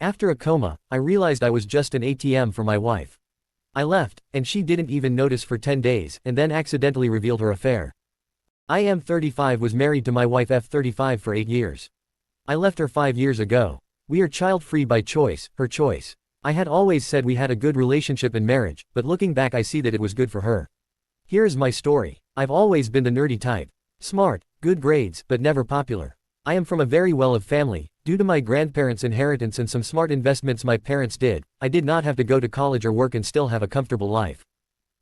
After a coma, I realized I was just an ATM for my wife. I left, and she didn't even notice for 10 days, and then accidentally revealed her affair. I am 35, was married to my wife F35 for 8 years. I left her 5 years ago. We are child-free by choice, her choice. I had always said we had a good relationship and marriage, but looking back I see that it was good for her. Here is my story. I've always been the nerdy type. Smart, good grades, but never popular. I am from a very well-off family. Due to my grandparents' inheritance and some smart investments my parents did, I did not have to go to college or work and still have a comfortable life.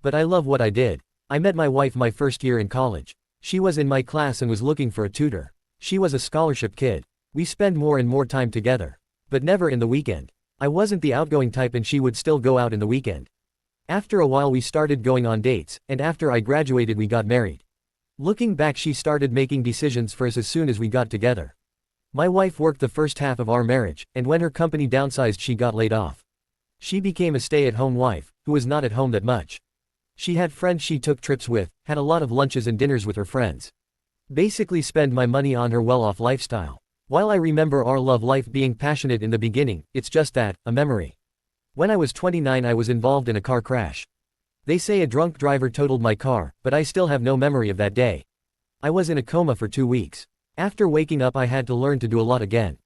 But I love what I did. I met my wife my first year in college. She was in my class and was looking for a tutor. She was a scholarship kid. We spent more and more time together. But never in the weekend. I wasn't the outgoing type and she would still go out in the weekend. After a while we started going on dates, and after I graduated we got married. Looking back, she started making decisions for us as soon as we got together. My wife worked the first half of our marriage, and when her company downsized she got laid off. She became a stay-at-home wife, who was not at home that much. She had friends she took trips with, had a lot of lunches and dinners with her friends. Basically spend my money on her well-off lifestyle. While I remember our love life being passionate in the beginning, it's just that, a memory. When I was 29 I was involved in a car crash. They say a drunk driver totaled my car, but I still have no memory of that day. I was in a coma for 2 weeks. After waking up I had to learn to do a lot again.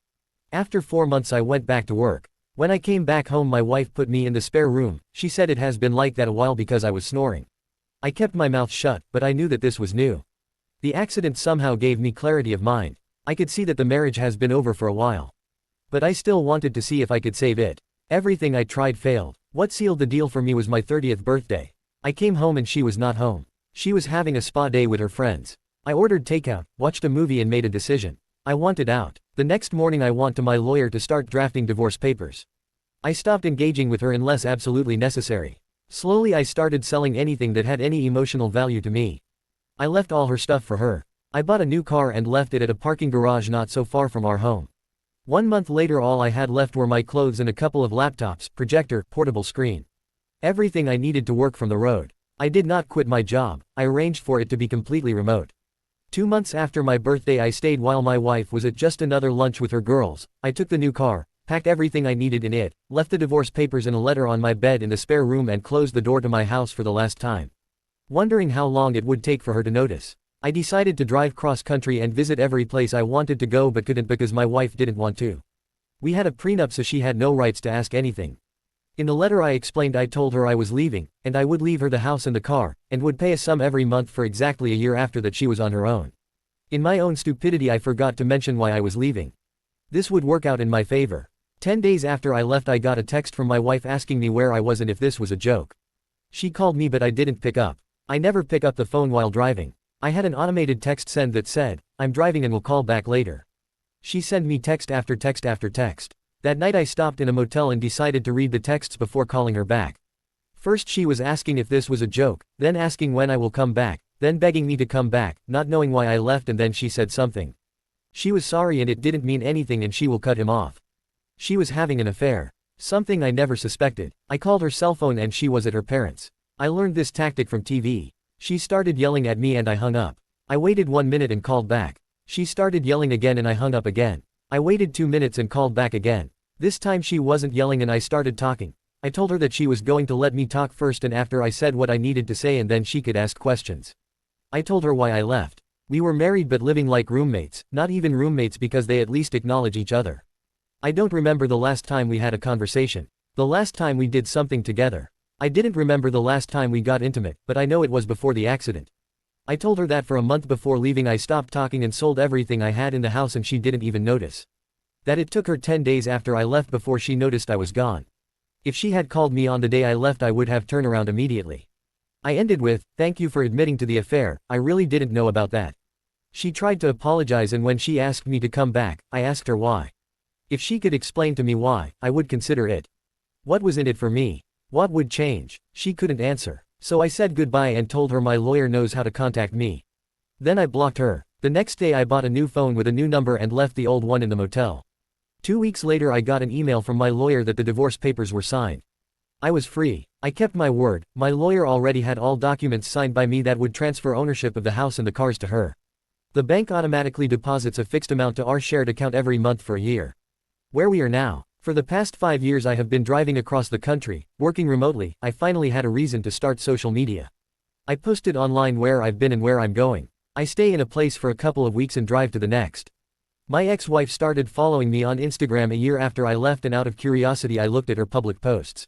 After 4 months I went back to work. When I came back home my wife put me in the spare room. She said it has been like that a while because I was snoring. I kept my mouth shut, but I knew that this was new. The accident somehow gave me clarity of mind. I could see that the marriage has been over for a while. But I still wanted to see if I could save it. Everything I tried failed. What sealed the deal for me was my 30th birthday. I came home and she was not home. She was having a spa day with her friends. I ordered takeout, watched a movie and made a decision. I wanted out. The next morning I went to my lawyer to start drafting divorce papers. I stopped engaging with her unless absolutely necessary. Slowly I started selling anything that had any emotional value to me. I left all her stuff for her. I bought a new car and left it at a parking garage not so far from our home. 1 month later all I had left were my clothes and a couple of laptops, projector, portable screen. Everything I needed to work from the road. I did not quit my job. I arranged for it to be completely remote. 2 months after my birthday I stayed while my wife was at just another lunch with her girls. I took the new car, packed everything I needed in it, left the divorce papers and a letter on my bed in the spare room and closed the door to my house for the last time. Wondering how long it would take for her to notice, I decided to drive cross-country and visit every place I wanted to go but couldn't because my wife didn't want to. We had a prenup so she had no rights to ask anything. In the letter I explained I told her I was leaving, and I would leave her the house and the car, and would pay a sum every month for exactly a year after that she was on her own. In my own stupidity I forgot to mention why I was leaving. This would work out in my favor. 10 days after I left I got a text from my wife asking me where I was and if this was a joke. She called me but I didn't pick up. I never pick up the phone while driving. I had an automated text send that said, "I'm driving and will call back later." She sent me text after text after text. That night I stopped in a motel and decided to read the texts before calling her back. First she was asking if this was a joke, then asking when I will come back, then begging me to come back, not knowing why I left, and then she said something. She was sorry and it didn't mean anything and she will cut him off. She was having an affair. Something I never suspected. I called her cell phone and she was at her parents'. I learned this tactic from TV. She started yelling at me and I hung up. I waited 1 minute and called back. She started yelling again and I hung up again. I waited 2 minutes and called back again. This time she wasn't yelling and I started talking. I told her that she was going to let me talk first and after I said what I needed to say and then she could ask questions. I told her why I left. We were married but living like roommates, not even roommates because they at least acknowledge each other. I don't remember the last time we had a conversation. The last time we did something together. I didn't remember the last time we got intimate, but I know it was before the accident. I told her that for a month before leaving I stopped talking and sold everything I had in the house and she didn't even notice. That it took her 10 days after I left before she noticed I was gone. If she had called me on the day I left I would have turned around immediately. I ended with, "Thank you for admitting to the affair, I really didn't know about that." She tried to apologize and when she asked me to come back, I asked her why. If she could explain to me why, I would consider it. What was in it for me? What would change? She couldn't answer. So I said goodbye and told her my lawyer knows how to contact me. Then I blocked her. The next day I bought a new phone with a new number and left the old one in the motel. 2 weeks later I got an email from my lawyer that the divorce papers were signed. I was free. I kept my word. My lawyer already had all documents signed by me that would transfer ownership of the house and the cars to her. The bank automatically deposits a fixed amount to our shared account every month for a year. Where we are now. For the past 5 years I have been driving across the country, working remotely. I finally had a reason to start social media. I posted online where I've been and where I'm going. I stay in a place for a couple of weeks and drive to the next. My ex-wife started following me on Instagram a year after I left, and out of curiosity I looked at her public posts.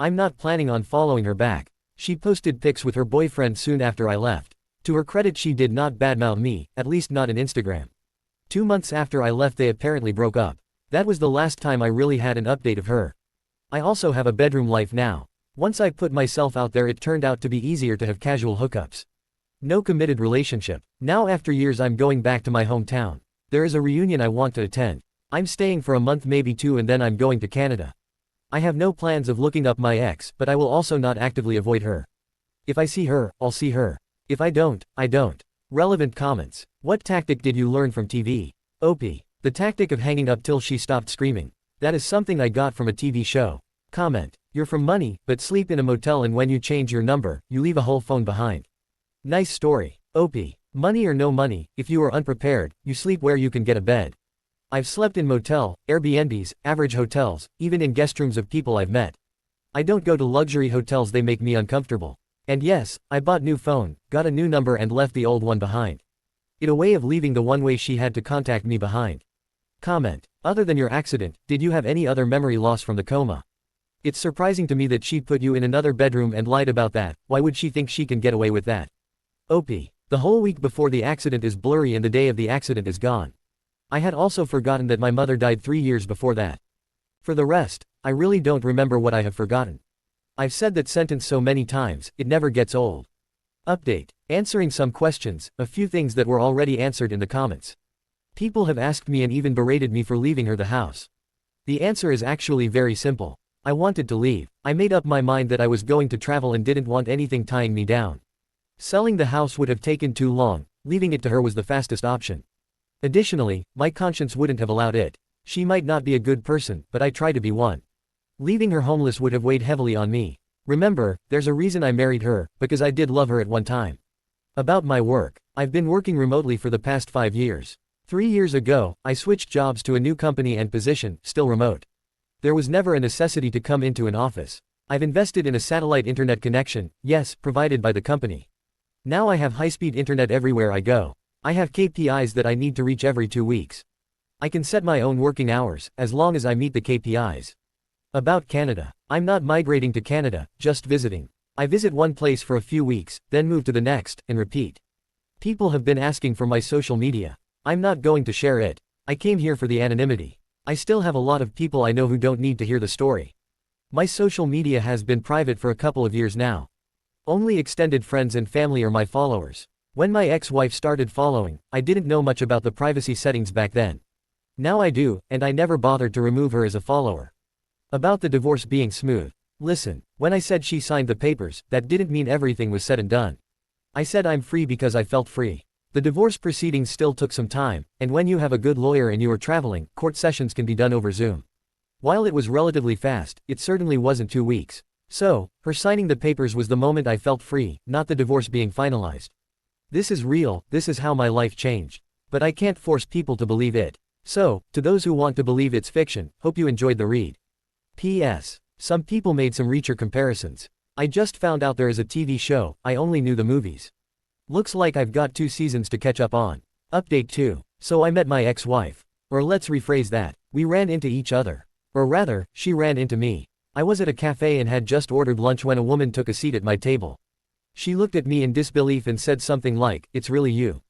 I'm not planning on following her back. She posted pics with her boyfriend soon after I left. To her credit, she did not badmouth me, at least not on Instagram. 2 months after I left they apparently broke up. That was the last time I really had an update of her. I also have a bedroom life now. Once I put myself out there it turned out to be easier to have casual hookups. No committed relationship. Now after years I'm going back to my hometown. There is a reunion I want to attend. I'm staying for a month, maybe 2, and then I'm going to Canada. I have no plans of looking up my ex, but I will also not actively avoid her. If I see her, I'll see her. If I don't, I don't. Relevant comments. What tactic did you learn from TV? OP. The tactic of hanging up till she stopped screaming. That is something I got from a TV show. Comment. You're from money, but sleep in a motel, and when you change your number, you leave a whole phone behind. Nice story. OP. Money or no money, if you are unprepared, you sleep where you can get a bed. I've slept in motel, Airbnbs, average hotels, even in guest rooms of people I've met. I don't go to luxury hotels, they make me uncomfortable. And yes, I bought new phone, got a new number and left the old one behind. It a way of leaving the one way she had to contact me behind. Comment. Other than your accident, did you have any other memory loss from the coma? It's surprising to me that she put you in another bedroom and lied about that. Why would she think she can get away with that? OP. The whole week before the accident is blurry and the day of the accident is gone. I had also forgotten that my mother died 3 years before that. For the rest, I really don't remember what I have forgotten. I've said that sentence so many times, it never gets old. Update. Answering some questions, a few things that were already answered in the comments. People have asked me and even berated me for leaving her the house. The answer is actually very simple. I wanted to leave. I made up my mind that I was going to travel and didn't want anything tying me down. Selling the house would have taken too long, leaving it to her was the fastest option. Additionally, my conscience wouldn't have allowed it. She might not be a good person, but I try to be one. Leaving her homeless would have weighed heavily on me. Remember, there's a reason I married her, because I did love her at one time. About my work. I've been working remotely for the past 5 years. 3 years ago, I switched jobs to a new company and position, still remote. There was never a necessity to come into an office. I've invested in a satellite internet connection, yes, provided by the company. Now I have high-speed internet everywhere I go. I have KPIs that I need to reach every 2 weeks. I can set my own working hours, as long as I meet the KPIs. About Canada. I'm not migrating to Canada, just visiting. I visit one place for a few weeks, then move to the next, and repeat. People have been asking for my social media. I'm not going to share it. I came here for the anonymity. I still have a lot of people I know who don't need to hear the story. My social media has been private for a couple of years now. Only extended friends and family are my followers. When my ex-wife started following, I didn't know much about the privacy settings back then. Now I do, and I never bothered to remove her as a follower. About the divorce being smooth. Listen, when I said she signed the papers, that didn't mean everything was said and done. I said I'm free because I felt free. The divorce proceedings still took some time, and when you have a good lawyer and you are traveling, court sessions can be done over Zoom. While it was relatively fast, it certainly wasn't 2 weeks. So, her signing the papers was the moment I felt free, not the divorce being finalized. This is real, this is how my life changed. But I can't force people to believe it. So, to those who want to believe it's fiction, hope you enjoyed the read. P.S. Some people made some Reacher comparisons. I just found out there is a TV show, I only knew the movies. Looks like I've got 2 seasons to catch up on. Update 2. So I met my ex-wife. Or let's rephrase that, we ran into each other. Or rather, she ran into me. I was at a cafe and had just ordered lunch when a woman took a seat at my table. She looked at me in disbelief and said something like, "It's really you."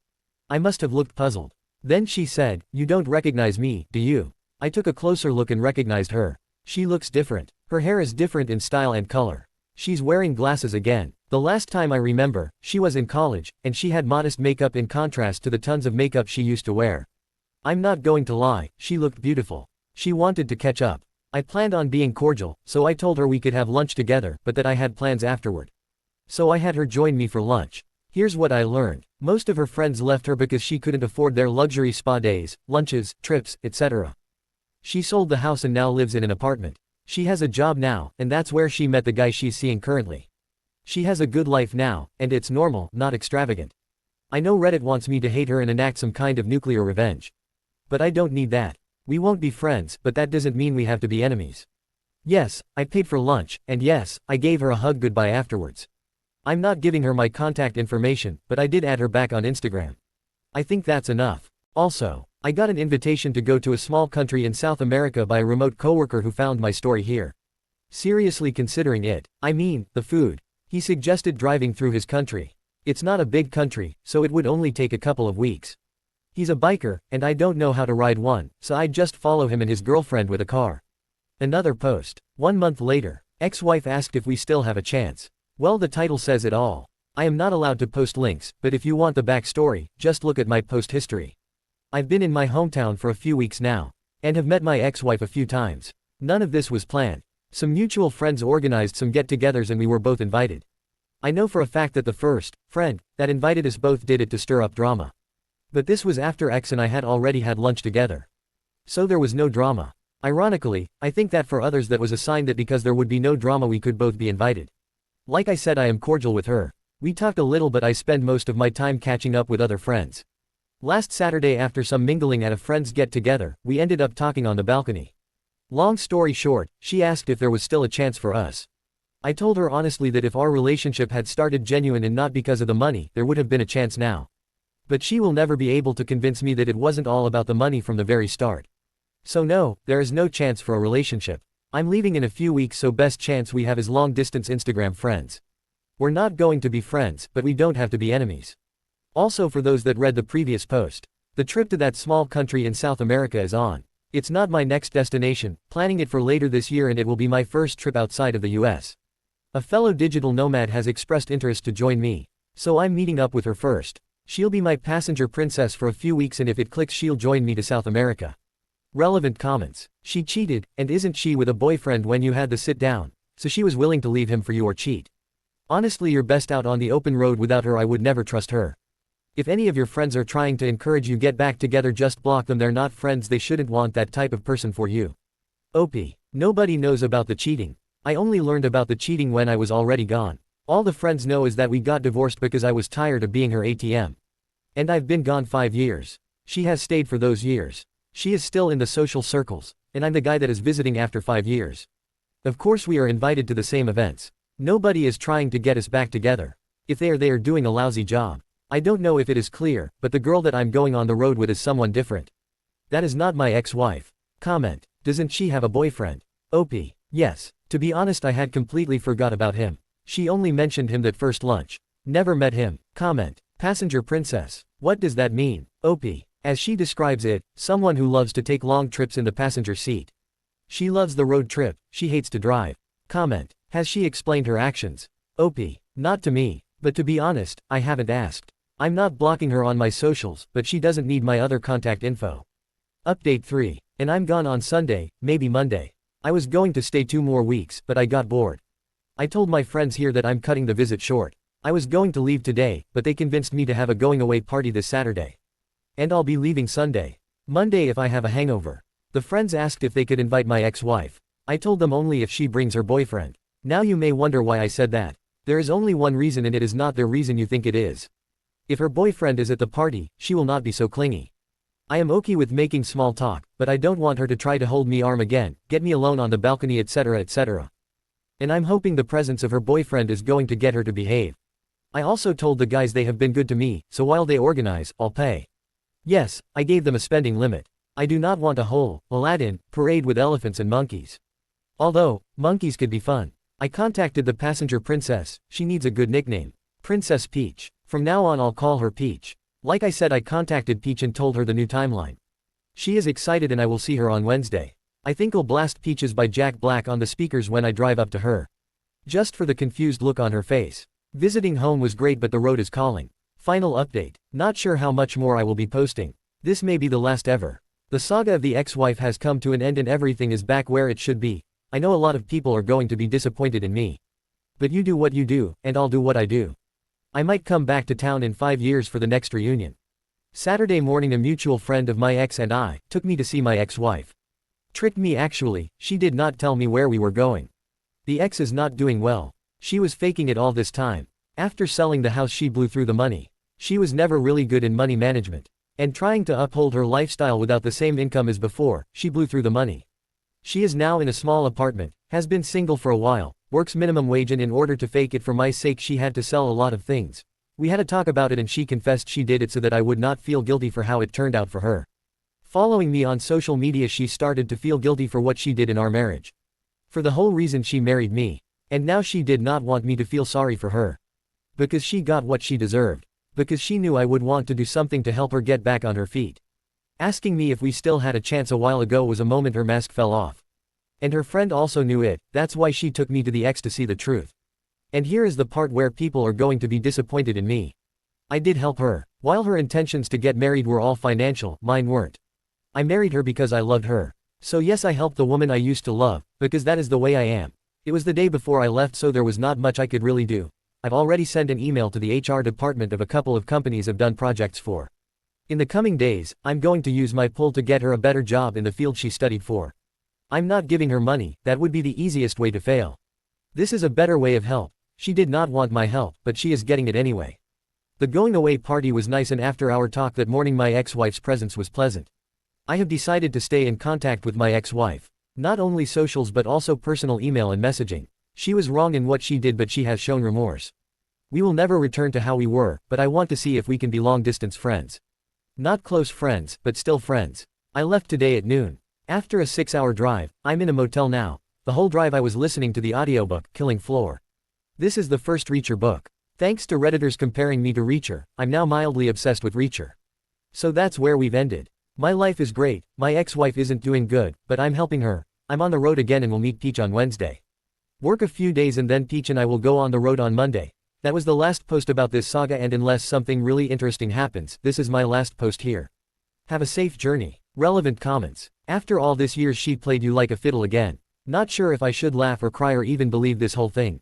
I must have looked puzzled. Then she said, "You don't recognize me, do you?" I took a closer look and recognized her. She looks different. Her hair is different in style and color. She's wearing glasses again. The last time I remember, she was in college, and she had modest makeup in contrast to the tons of makeup she used to wear. I'm not going to lie, she looked beautiful. She wanted to catch up. I planned on being cordial, so I told her we could have lunch together, but that I had plans afterward. So I had her join me for lunch. Here's what I learned. Most of her friends left her because she couldn't afford their luxury spa days, lunches, trips, etc. She sold the house and now lives in an apartment. She has a job now, and that's where she met the guy she's seeing currently. She has a good life now, and it's normal, not extravagant. I know Reddit wants me to hate her and enact some kind of nuclear revenge. But I don't need that. We won't be friends, but that doesn't mean we have to be enemies. Yes, I paid for lunch, and yes, I gave her a hug goodbye afterwards. I'm not giving her my contact information, but I did add her back on Instagram. I think that's enough. Also, I got an invitation to go to a small country in South America by a remote coworker who found my story here. Seriously considering it. I mean, the food. He suggested driving through his country. It's not a big country, so it would only take a couple of weeks. He's a biker, and I don't know how to ride one, so I'd just follow him and his girlfriend with a car. Another post. 1 month later. Ex-wife asked if we still have a chance. Well, the title says it all. I am not allowed to post links, but if you want the backstory, just look at my post history. I've been in my hometown for a few weeks now, and have met my ex-wife a few times. None of this was planned. Some mutual friends organized some get-togethers and we were both invited. I know for a fact that the first friend that invited us both did it to stir up drama. But this was after X and I had already had lunch together. So there was no drama. Ironically, I think that for others that was a sign that because there would be no drama we could both be invited. Like I said, I am cordial with her. We talked a little, but I spend most of my time catching up with other friends. Last Saturday, after some mingling at a friend's get-together, we ended up talking on the balcony. Long story short, she asked if there was still a chance for us. I told her honestly that if our relationship had started genuine and not because of the money, there would have been a chance now. But she will never be able to convince me that it wasn't all about the money from the very start. So no, there is no chance for a relationship. I'm leaving in a few weeks, so best chance we have is long-distance Instagram friends. We're not going to be friends, but we don't have to be enemies. Also, for those that read the previous post, the trip to that small country in South America is on. It's not my next destination, planning it for later this year, and it will be my first trip outside of the US. A fellow digital nomad has expressed interest to join me, so I'm meeting up with her first. She'll be my passenger princess for a few weeks, and if it clicks she'll join me to South America. Relevant comments. She cheated, and isn't she with a boyfriend when you had the sit down, so she was willing to leave him for you or cheat. Honestly, you're best out on the open road without her. I would never trust her. If any of your friends are trying to encourage you get back together, just block them. They're not friends. They shouldn't want that type of person for you. OP. Nobody knows about the cheating. I only learned about the cheating when I was already gone. All the friends know is that we got divorced because I was tired of being her ATM. And I've been gone 5 years. She has stayed for those years. She is still in the social circles, and I'm the guy that is visiting after 5 years. Of course we are invited to the same events. Nobody is trying to get us back together. If they are doing a lousy job. I don't know if it is clear, but the girl that I'm going on the road with is someone different. That is not my ex-wife. Comment. Doesn't she have a boyfriend? OP. Yes. To be honest, I had completely forgot about him. She only mentioned him that first lunch. Never met him. Comment. Passenger princess. What does that mean? OP. As she describes it, someone who loves to take long trips in the passenger seat. She loves the road trip, she hates to drive. Comment. Has she explained her actions? OP. Not to me. But to be honest, I haven't asked. I'm not blocking her on my socials, but she doesn't need my other contact info. Update 3. And I'm gone on Sunday, maybe Monday. I was going to stay 2 more weeks, but I got bored. I told my friends here that I'm cutting the visit short. I was going to leave today, but they convinced me to have a going away party this Saturday. And I'll be leaving Sunday. Monday if I have a hangover. The friends asked if they could invite my ex-wife. I told them only if she brings her boyfriend. Now you may wonder why I said that. There is only one reason, and it is not the reason you think it is. If her boyfriend is at the party, she will not be so clingy. I am okay with making small talk, but I don't want her to try to hold me arm again, get me alone on the balcony, etc., etc. And I'm hoping the presence of her boyfriend is going to get her to behave. I also told the guys they have been good to me, so while they organize, I'll pay. Yes, I gave them a spending limit. I do not want a whole Aladdin parade with elephants and monkeys. Although, monkeys could be fun. I contacted the passenger princess. She needs a good nickname. Princess Peach. From now on I'll call her Peach. Like I said, I contacted Peach and told her the new timeline. She is excited and I will see her on Wednesday. I think I'll blast Peaches by Jack Black on the speakers when I drive up to her. Just for the confused look on her face. Visiting home was great, but the road is calling. Final update. Not sure how much more I will be posting. This may be the last ever. The saga of the ex-wife has come to an end and everything is back where it should be. I know a lot of people are going to be disappointed in me. But you do what you do, and I'll do what I do. I might come back to town in 5 years for the next reunion. Saturday morning, a mutual friend of my ex and I took me to see my ex-wife. Tricked me actually, she did not tell me where we were going. The ex is not doing well. She was faking it all this time. After selling the house she blew through the money. She was never really good in money management. And trying to uphold her lifestyle without the same income as before, she blew through the money. She is now in a small apartment, has been single for a while, works minimum wage, and in order to fake it for my sake she had to sell a lot of things. We had a talk about it and she confessed she did it so that I would not feel guilty for how it turned out for her. Following me on social media, she started to feel guilty for what she did in our marriage. For the whole reason she married me. And now she did not want me to feel sorry for her. Because she got what she deserved. Because she knew I would want to do something to help her get back on her feet. Asking me if we still had a chance a while ago was a moment her mask fell off. And her friend also knew it, that's why she took me to the ex to see the truth. And here is the part where people are going to be disappointed in me. I did help her. While her intentions to get married were all financial, mine weren't. I married her because I loved her. So yes, I helped the woman I used to love, because that is the way I am. It was the day before I left, so there was not much I could really do. I've already sent an email to the HR department of a couple of companies I've done projects for. In the coming days, I'm going to use my pull to get her a better job in the field she studied for. I'm not giving her money, that would be the easiest way to fail. This is a better way of help. She did not want my help, but she is getting it anyway. The going away party was nice, and after our talk that morning my ex-wife's presence was pleasant. I have decided to stay in contact with my ex-wife. Not only socials but also personal email and messaging. She was wrong in what she did, but she has shown remorse. We will never return to how we were, but I want to see if we can be long-distance friends. Not close friends, but still friends. I left today at noon. After a 6-hour drive, I'm in a motel now. The whole drive I was listening to the audiobook, Killing Floor. This is the first Reacher book. Thanks to Redditors comparing me to Reacher, I'm now mildly obsessed with Reacher. So that's where we've ended. My life is great, my ex-wife isn't doing good, but I'm helping her. I'm on the road again and will meet Peach on Wednesday. Work a few days and then Peach and I will go on the road on Monday. That was the last post about this saga, and unless something really interesting happens, this is my last post here. Have a safe journey. Relevant comments. After all this years she played you like a fiddle again. Not sure if I should laugh or cry or even believe this whole thing.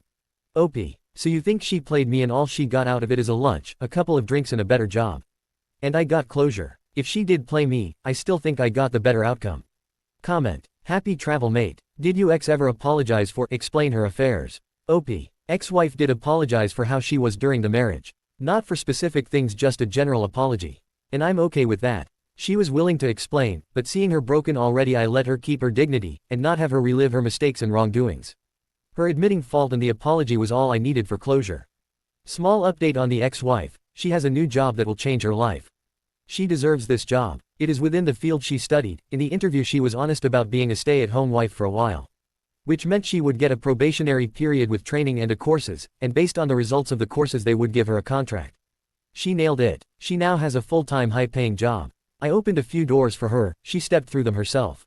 OP. So you think she played me and all she got out of it is a lunch, a couple of drinks and a better job. And I got closure. If she did play me, I still think I got the better outcome. Comment. Happy travel mate. Did you ex ever apologize for explain her affairs? OP. Ex-wife did apologize for how she was during the marriage. Not for specific things, just a general apology. And I'm okay with that. She was willing to explain, but seeing her broken already, I let her keep her dignity, and not have her relive her mistakes and wrongdoings. Her admitting fault and the apology was all I needed for closure. Small update on the ex-wife. She has a new job that will change her life. She deserves this job. It is within the field she studied. In the interview she was honest about being a stay-at-home wife for a while. Which meant she would get a probationary period with training and courses, and based on the results of the courses they would give her a contract. She nailed it. She now has a full-time high-paying job. I opened a few doors for her, she stepped through them herself.